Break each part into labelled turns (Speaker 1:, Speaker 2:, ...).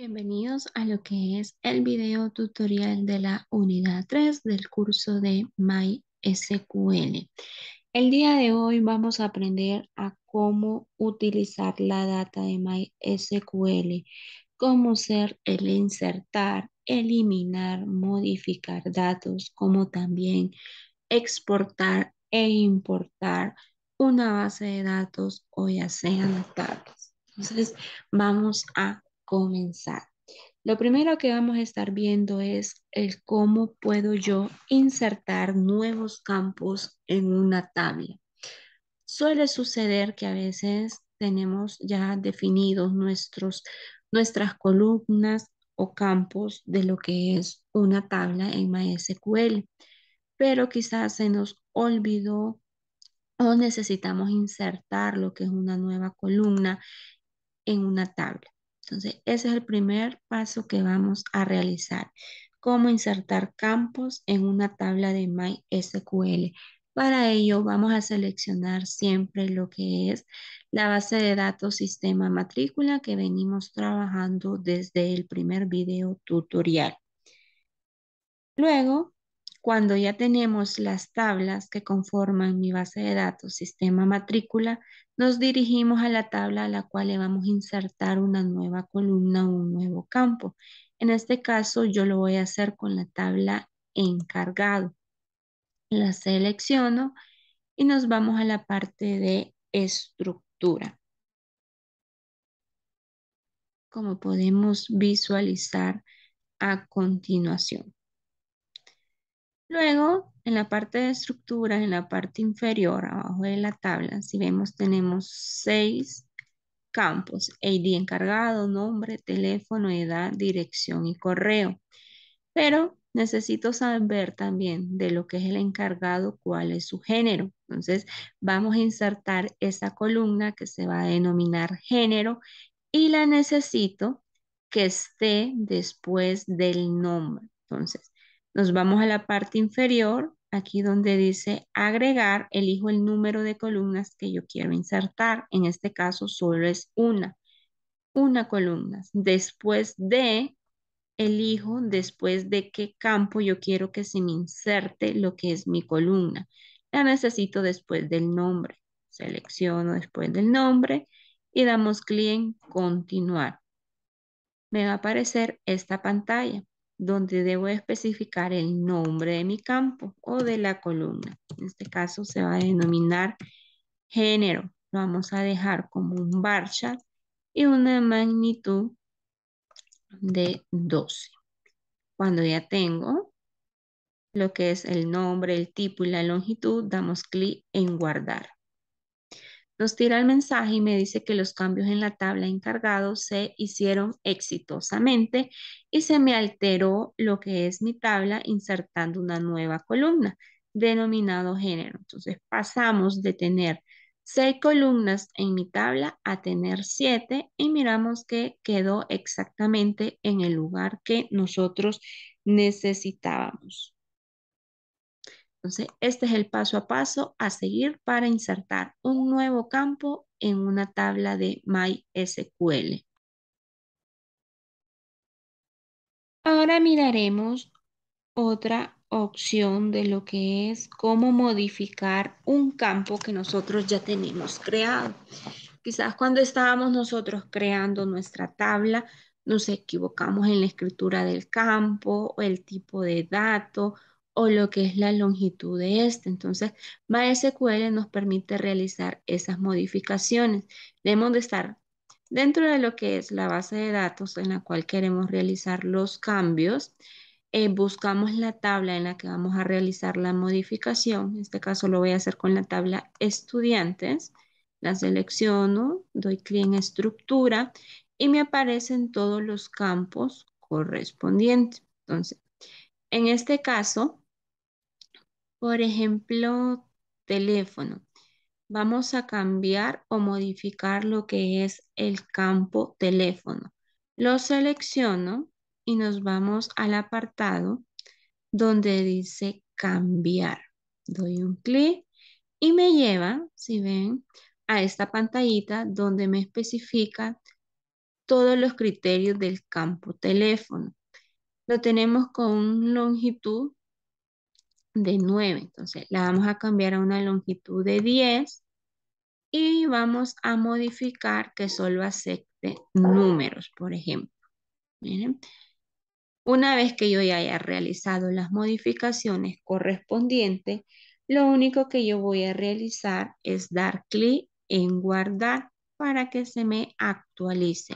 Speaker 1: Bienvenidos a lo que es el video tutorial de la unidad 3 del curso de MySQL. El día de hoy vamos a aprender a cómo utilizar la data de MySQL, cómo ser el insertar, eliminar, modificar datos, como también exportar e importar una base de datos o ya sean tablas. Entonces, vamos a comenzar. Lo primero que vamos a estar viendo es el cómo puedo yo insertar nuevos campos en una tabla. Suele suceder que a veces tenemos ya definidos nuestras columnas o campos de lo que es una tabla en MySQL, pero quizás se nos olvidó o necesitamos insertar lo que es una nueva columna en una tabla. Entonces, ese es el primer paso que vamos a realizar. Cómo insertar campos en una tabla de MySQL. Para ello, vamos a seleccionar siempre lo que es la base de datos sistema matrícula que venimos trabajando desde el primer video tutorial. Luego, cuando ya tenemos las tablas que conforman mi base de datos, sistema matrícula, nos dirigimos a la tabla a la cual le vamos a insertar una nueva columna o un nuevo campo. En este caso, yo lo voy a hacer con la tabla encargado. La selecciono y nos vamos a la parte de estructura. Como podemos visualizar a continuación. Luego, en la parte de estructura, en la parte inferior, abajo de la tabla, si vemos, tenemos 6 campos: ID encargado, nombre, teléfono, edad, dirección y correo. Pero necesito saber también de lo que es el encargado, cuál es su género. Entonces, vamos a insertar esa columna que se va a denominar género y la necesito que esté después del nombre. Entonces, nos vamos a la parte inferior, aquí donde dice agregar, elijo el número de columnas que yo quiero insertar. En este caso, solo es una columna. Después de, elijo después de qué campo yo quiero que se me inserte lo que es mi columna. La necesito después del nombre. Selecciono después del nombre y damos clic en continuar. Me va a aparecer esta pantalla donde debo especificar el nombre de mi campo o de la columna. En este caso se va a denominar género. Lo vamos a dejar como un bar chart y una magnitud de 12. Cuando ya tengo lo que es el nombre, el tipo y la longitud, damos clic en guardar. Nos tira el mensaje y me dice que los cambios en la tabla encargado se hicieron exitosamente y se me alteró lo que es mi tabla insertando una nueva columna denominado género. Entonces pasamos de tener 6 columnas en mi tabla a tener 7 y miramos que quedó exactamente en el lugar que nosotros necesitábamos. Entonces, este es el paso a paso a seguir para insertar un nuevo campo en una tabla de MySQL. Ahora miraremos otra opción de lo que es cómo modificar un campo que nosotros ya tenemos creado. Quizás cuando estábamos nosotros creando nuestra tabla, nos equivocamos en la escritura del campo o el tipo de dato o lo que es la longitud de este. Entonces, MySQL nos permite realizar esas modificaciones. Debemos de estar dentro de lo que es la base de datos en la cual queremos realizar los cambios. Buscamos la tabla en la que vamos a realizar la modificación. En este caso lo voy a hacer con la tabla estudiantes. La selecciono, doy clic en estructura y me aparecen todos los campos correspondientes. Entonces, en este caso, por ejemplo, teléfono. Vamos a cambiar o modificar lo que es el campo teléfono. Lo selecciono y nos vamos al apartado donde dice cambiar. Doy un clic y me lleva, si ven, a esta pantallita donde me especifica todos los criterios del campo teléfono. Lo tenemos con longitud de 9. Entonces la vamos a cambiar a una longitud de 10 y vamos a modificar que solo acepte números, por ejemplo. Miren. Una vez que yo ya haya realizado las modificaciones correspondientes, lo único que yo voy a realizar es dar clic en guardar para que se me actualice.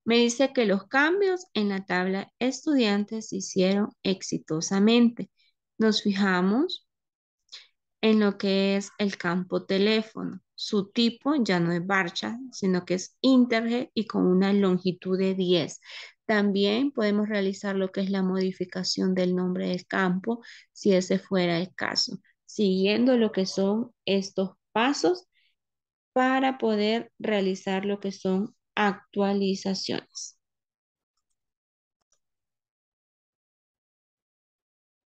Speaker 1: Me dice que los cambios en la tabla estudiantes se hicieron exitosamente. Nos fijamos en lo que es el campo teléfono. Su tipo ya no es Barcha, sino que es Internet y con una longitud de 10. También podemos realizar lo que es la modificación del nombre del campo, si ese fuera el caso, siguiendo lo que son estos pasos para poder realizar lo que son actualizaciones.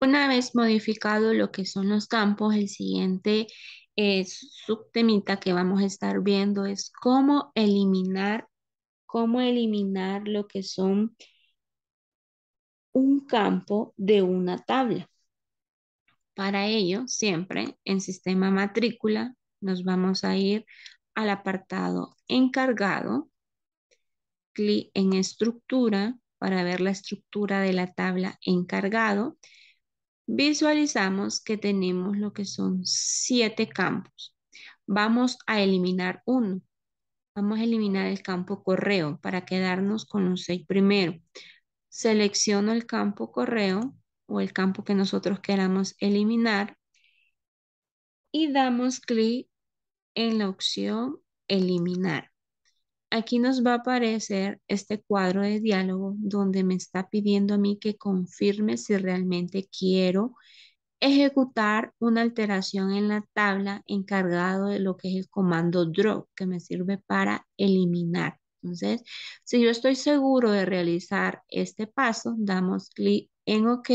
Speaker 1: Una vez modificado lo que son los campos, el siguiente subtemita que vamos a estar viendo es cómo eliminar lo que son un campo de una tabla. Para ello, siempre en sistema matrícula, nos vamos a ir al apartado encargado, clic en estructura para ver la estructura de la tabla encargado. Visualizamos que tenemos lo que son 7 campos. Vamos a eliminar uno. Vamos a eliminar el campo correo para quedarnos con los 6 primero. Selecciono el campo correo o el campo que nosotros queramos eliminar y damos clic en la opción eliminar. Aquí nos va a aparecer este cuadro de diálogo donde me está pidiendo a mí que confirme si realmente quiero ejecutar una alteración en la tabla encargado de lo que es el comando drop, que me sirve para eliminar. Entonces, si yo estoy seguro de realizar este paso, damos clic en OK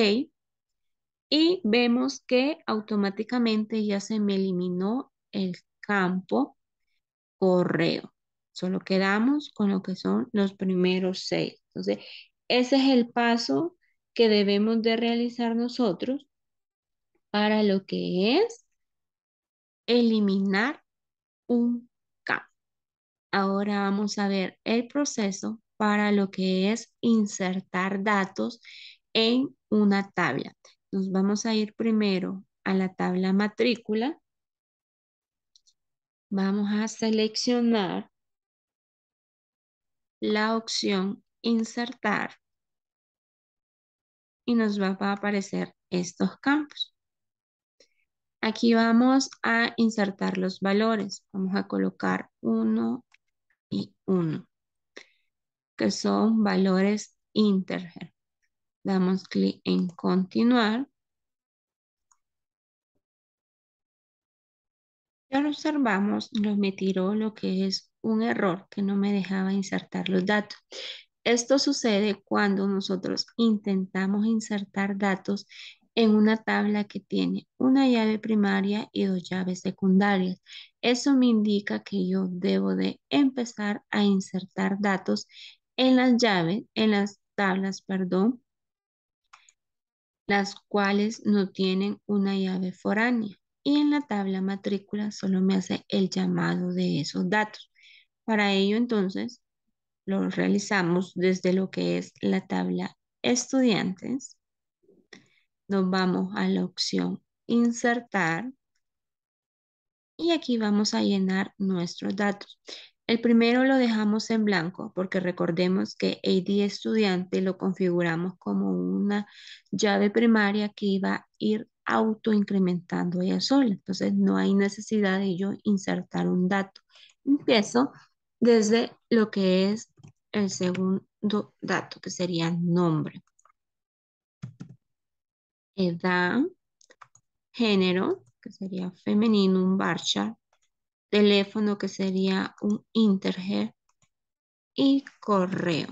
Speaker 1: y vemos que automáticamente ya se me eliminó el campo correo. Solo quedamos con lo que son los primeros 6. Entonces, ese es el paso que debemos de realizar nosotros para lo que es eliminar un campo. Ahora vamos a ver el proceso para lo que es insertar datos en una tabla. Nos vamos a ir primero a la tabla matrícula. Vamos a seleccionar la opción insertar y nos va a aparecer estos campos. Aquí vamos a insertar los valores. Vamos a colocar 1 y 1, que son valores integer. Damos clic en continuar. Ya lo observamos, me tiró lo que es un error que no me dejaba insertar los datos. Esto sucede cuando nosotros intentamos insertar datos en una tabla que tiene una llave primaria y 2 llaves secundarias. Eso me indica que yo debo de empezar a insertar datos en las llaves, en las tablas, perdón, las cuales no tienen una llave foránea. Y en la tabla matrícula solo me hace el llamado de esos datos. Para ello, entonces, lo realizamos desde lo que es la tabla estudiantes. Nos vamos a la opción insertar y aquí vamos a llenar nuestros datos. El primero lo dejamos en blanco porque recordemos que ID estudiante lo configuramos como una llave primaria que iba a ir autoincrementando ella sola. Entonces no hay necesidad de yo insertar un dato. Empiezo desde lo que es el segundo dato, que sería nombre, edad, género, que sería femenino, un varchar, teléfono, que sería un integer, y correo.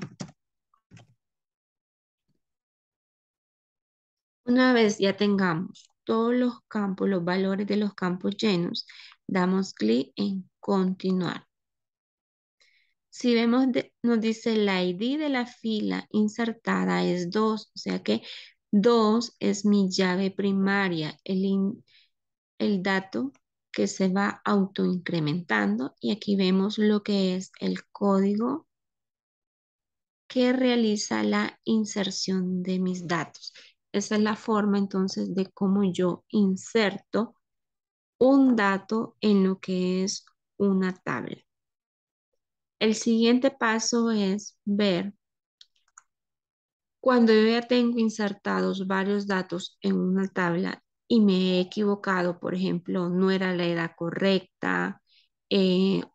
Speaker 1: Una vez ya tengamos todos los campos, los valores de los campos llenos, damos clic en continuar. Si vemos, nos dice el ID de la fila insertada es 2, o sea que 2 es mi llave primaria, el dato que se va autoincrementando y aquí vemos lo que es el código que realiza la inserción de mis datos. Esa es la forma entonces de cómo yo inserto un dato en lo que es una tabla. El siguiente paso es ver cuando yo ya tengo insertados varios datos en una tabla y me he equivocado, por ejemplo, no era la edad correcta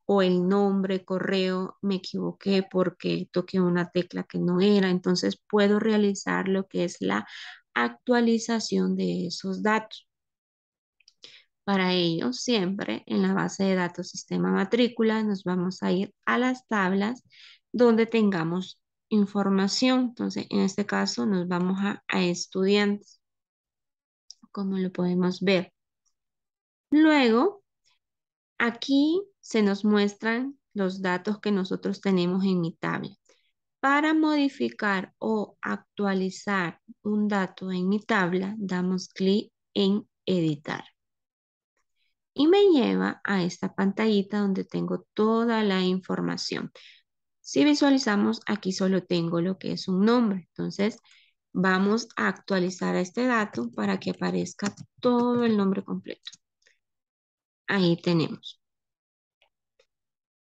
Speaker 1: o el nombre, correo, me equivoqué porque toqué una tecla que no era, entonces puedo realizar lo que es la actualización de esos datos. Para ello, siempre en la base de datos sistema matrícula nos vamos a ir a las tablas donde tengamos información. Entonces, en este caso nos vamos a estudiantes, como lo podemos ver. Luego, aquí se nos muestran los datos que nosotros tenemos en mi tabla. Para modificar o actualizar un dato en mi tabla, damos clic en editar. Y me lleva a esta pantallita donde tengo toda la información. Si visualizamos, aquí solo tengo lo que es un nombre. Entonces, vamos a actualizar a este dato para que aparezca todo el nombre completo. Ahí tenemos.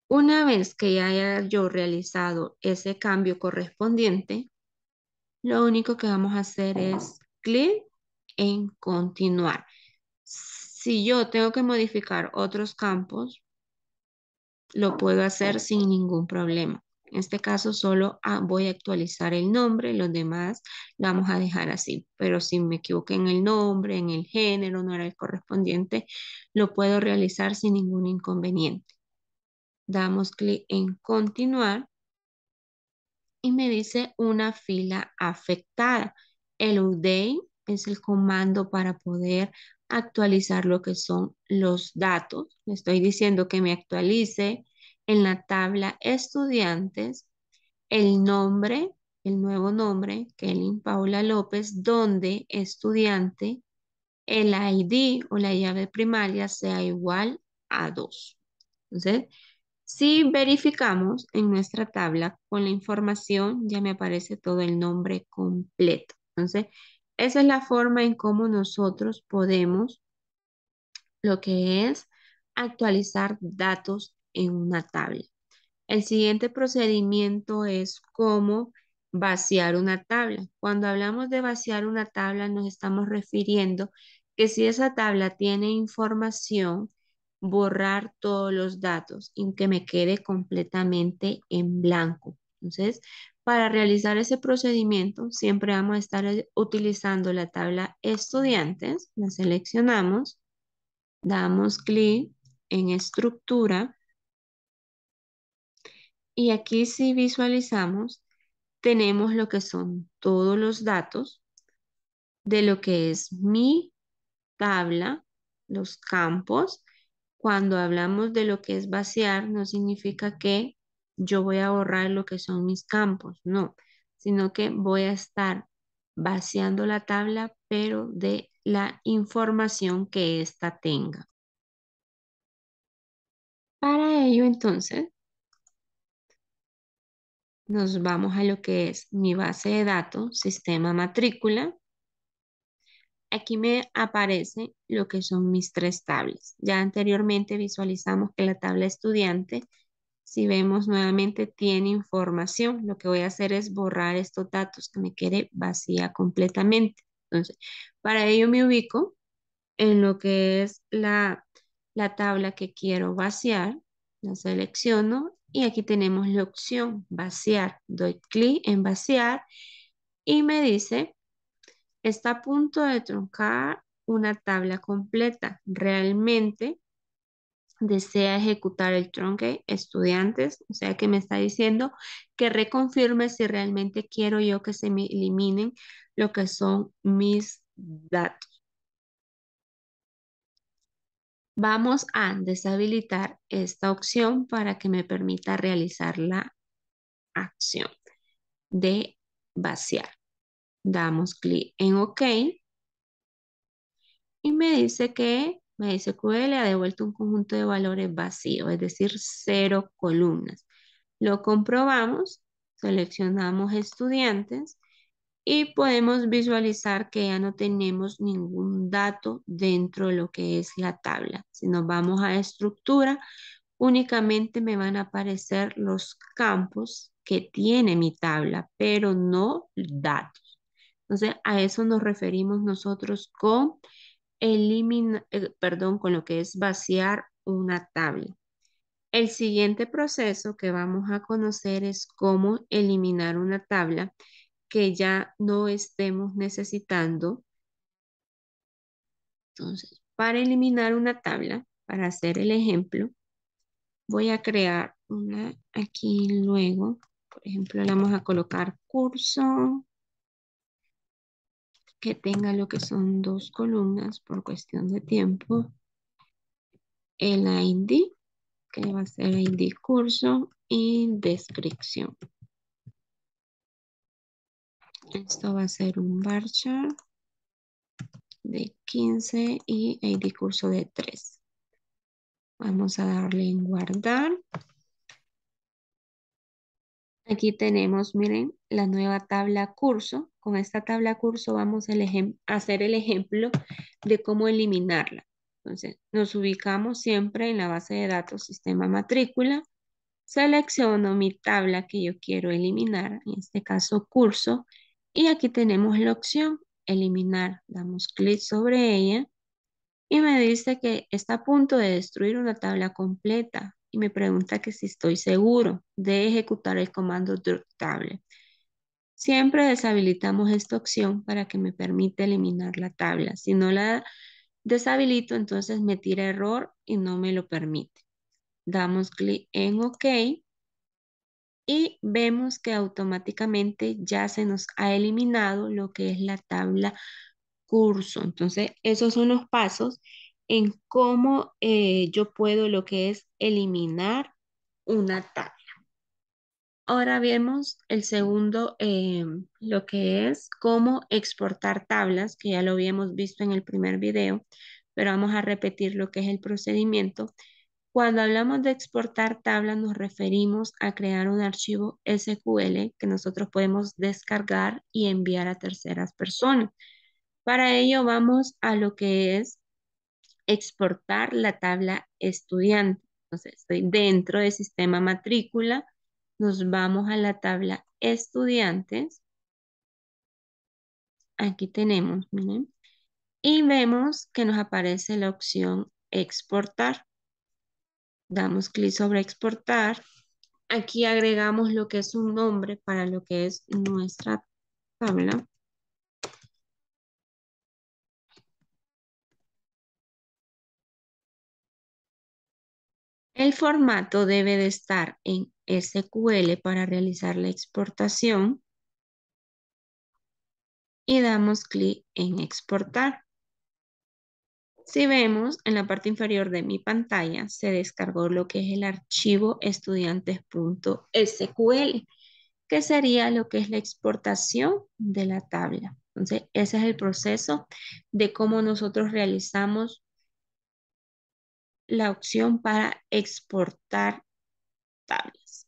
Speaker 1: Una vez que ya haya yo realizado ese cambio correspondiente, lo único que vamos a hacer es clic en continuar. Si yo tengo que modificar otros campos, lo puedo hacer sin ningún problema. En este caso solo voy a actualizar el nombre, los demás lo vamos a dejar así. Pero si me equivoqué en el nombre, en el género, no era el correspondiente, lo puedo realizar sin ningún inconveniente. Damos clic en continuar y me dice una fila afectada. El update es el comando para poder actualizar lo que son los datos. Le estoy diciendo que me actualice en la tabla estudiantes el nombre, el nuevo nombre, Kelly Paula López, donde estudiante, el ID o la llave primaria sea igual a 2. Entonces, si verificamos en nuestra tabla con la información, ya me aparece todo el nombre completo. Entonces, esa es la forma en cómo nosotros podemos lo que es actualizar datos en una tabla. El siguiente procedimiento es cómo vaciar una tabla. Cuando hablamos de vaciar una tabla, nos estamos refiriendo que si esa tabla tiene información, borrar todos los datos y que me quede completamente en blanco. Entonces, para realizar ese procedimiento, siempre vamos a estar utilizando la tabla estudiantes, la seleccionamos, damos clic en estructura y aquí si visualizamos, tenemos lo que son todos los datos de lo que es mi tabla, los campos. Cuando hablamos de lo que es vaciar, no significa que yo voy a borrar lo que son mis campos, no, sino que voy a estar vaciando la tabla, pero de la información que ésta tenga. Para ello, entonces, nos vamos a lo que es mi base de datos, sistema matrícula. Aquí me aparece lo que son mis tres tablas. Ya anteriormente visualizamos que la tabla estudiante, si vemos nuevamente, tiene información. Lo que voy a hacer es borrar estos datos que me quede vacía completamente. Entonces, para ello me ubico en lo que es la tabla que quiero vaciar. La selecciono y aquí tenemos la opción vaciar. Doy clic en vaciar y me dice está a punto de truncar una tabla completa. Realmente desea ejecutar el trunque estudiantes, o sea que me está diciendo que reconfirme si realmente quiero yo que se me eliminen lo que son mis datos. Vamos a deshabilitar esta opción para que me permita realizar la acción de vaciar. Damos clic en OK y me dice QL ha devuelto un conjunto de valores vacío, es decir, 0 columnas. Lo comprobamos, seleccionamos estudiantes y podemos visualizar que ya no tenemos ningún dato dentro de lo que es la tabla. Si nos vamos a estructura, únicamente me van a aparecer los campos que tiene mi tabla, pero no datos. Entonces, a eso nos referimos nosotros con con lo que es vaciar una tabla. El siguiente proceso que vamos a conocer es cómo eliminar una tabla que ya no estemos necesitando. Entonces, para eliminar una tabla, para hacer el ejemplo, voy a crear una aquí luego. Por ejemplo, le vamos a colocar curso que tenga lo que son 2 columnas por cuestión de tiempo. El ID, que va a ser ID curso y descripción. Esto va a ser un varchar de 15 y ID curso de 3. Vamos a darle en guardar. Aquí tenemos, miren, la nueva tabla curso. Con esta tabla curso vamos a hacer el ejemplo de cómo eliminarla. Entonces, nos ubicamos siempre en la base de datos sistema matrícula. Selecciono mi tabla que yo quiero eliminar, en este caso curso. Y aquí tenemos la opción eliminar. Damos clic sobre ella y me dice que está a punto de destruir una tabla completa y me pregunta que si estoy seguro de ejecutar el comando drop table. Siempre deshabilitamos esta opción para que me permita eliminar la tabla. Si no la deshabilito, entonces me tira error y no me lo permite. Damos clic en OK y vemos que automáticamente ya se nos ha eliminado lo que es la tabla curso. Entonces, esos son los pasos en cómo yo puedo lo que es eliminar una tabla. Ahora vemos el segundo, lo que es cómo exportar tablas, que ya lo habíamos visto en el primer video, pero vamos a repetir lo que es el procedimiento. Cuando hablamos de exportar tablas, nos referimos a crear un archivo SQL que nosotros podemos descargar y enviar a terceras personas. Para ello vamos a lo que es exportar la tabla estudiante. Entonces, estoy dentro del sistema matrícula, nos vamos a la tabla estudiantes. Aquí tenemos, miren, y vemos que nos aparece la opción exportar. Damos clic sobre exportar. Aquí agregamos lo que es un nombre para lo que es nuestra tabla. El formato debe de estar en SQL para realizar la exportación y damos clic en exportar. Si vemos en la parte inferior de mi pantalla se descargó lo que es el archivo estudiantes.sql, que sería lo que es la exportación de la tabla. Entonces, ese es el proceso de cómo nosotros realizamos la opción para exportar tablas.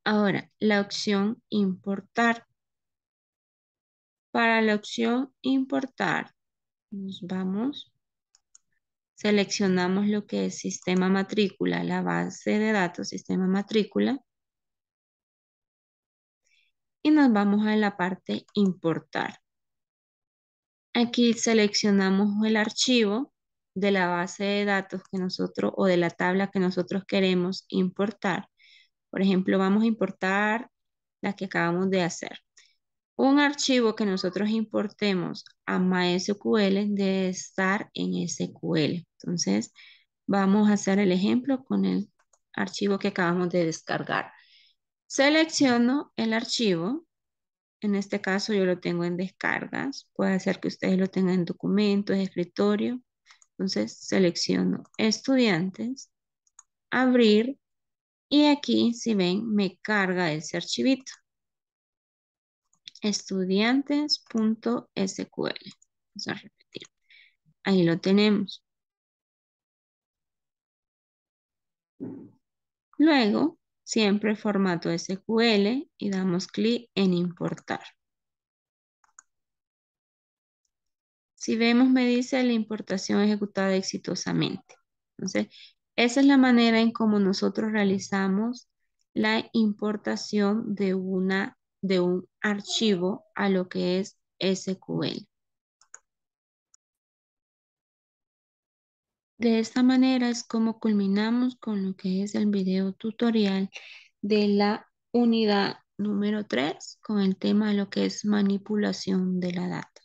Speaker 1: Ahora, la opción importar. Para la opción importar, nos vamos, seleccionamos lo que es sistema matrícula, la base de datos sistema matrícula, y nos vamos a la parte importar. Aquí seleccionamos el archivo de la base de datos que nosotros o de la tabla que nosotros queremos importar. Por ejemplo, vamos a importar la que acabamos de hacer. Un archivo que nosotros importemos a MySQL debe estar en SQL. Entonces, vamos a hacer el ejemplo con el archivo que acabamos de descargar. Selecciono el archivo. En este caso yo lo tengo en descargas. Puede ser que ustedes lo tengan en documentos, escritorio. Entonces selecciono estudiantes, abrir, y aquí si ven me carga ese archivito, estudiantes.sql. Vamos a repetir. Ahí lo tenemos. Luego, siempre formato SQL y damos clic en importar. Si vemos, me dice la importación ejecutada exitosamente. Entonces, esa es la manera en cómo nosotros realizamos la importación de un archivo a lo que es SQL. De esta manera es como culminamos con lo que es el video tutorial de la unidad número 3 con el tema de lo que es manipulación de la data.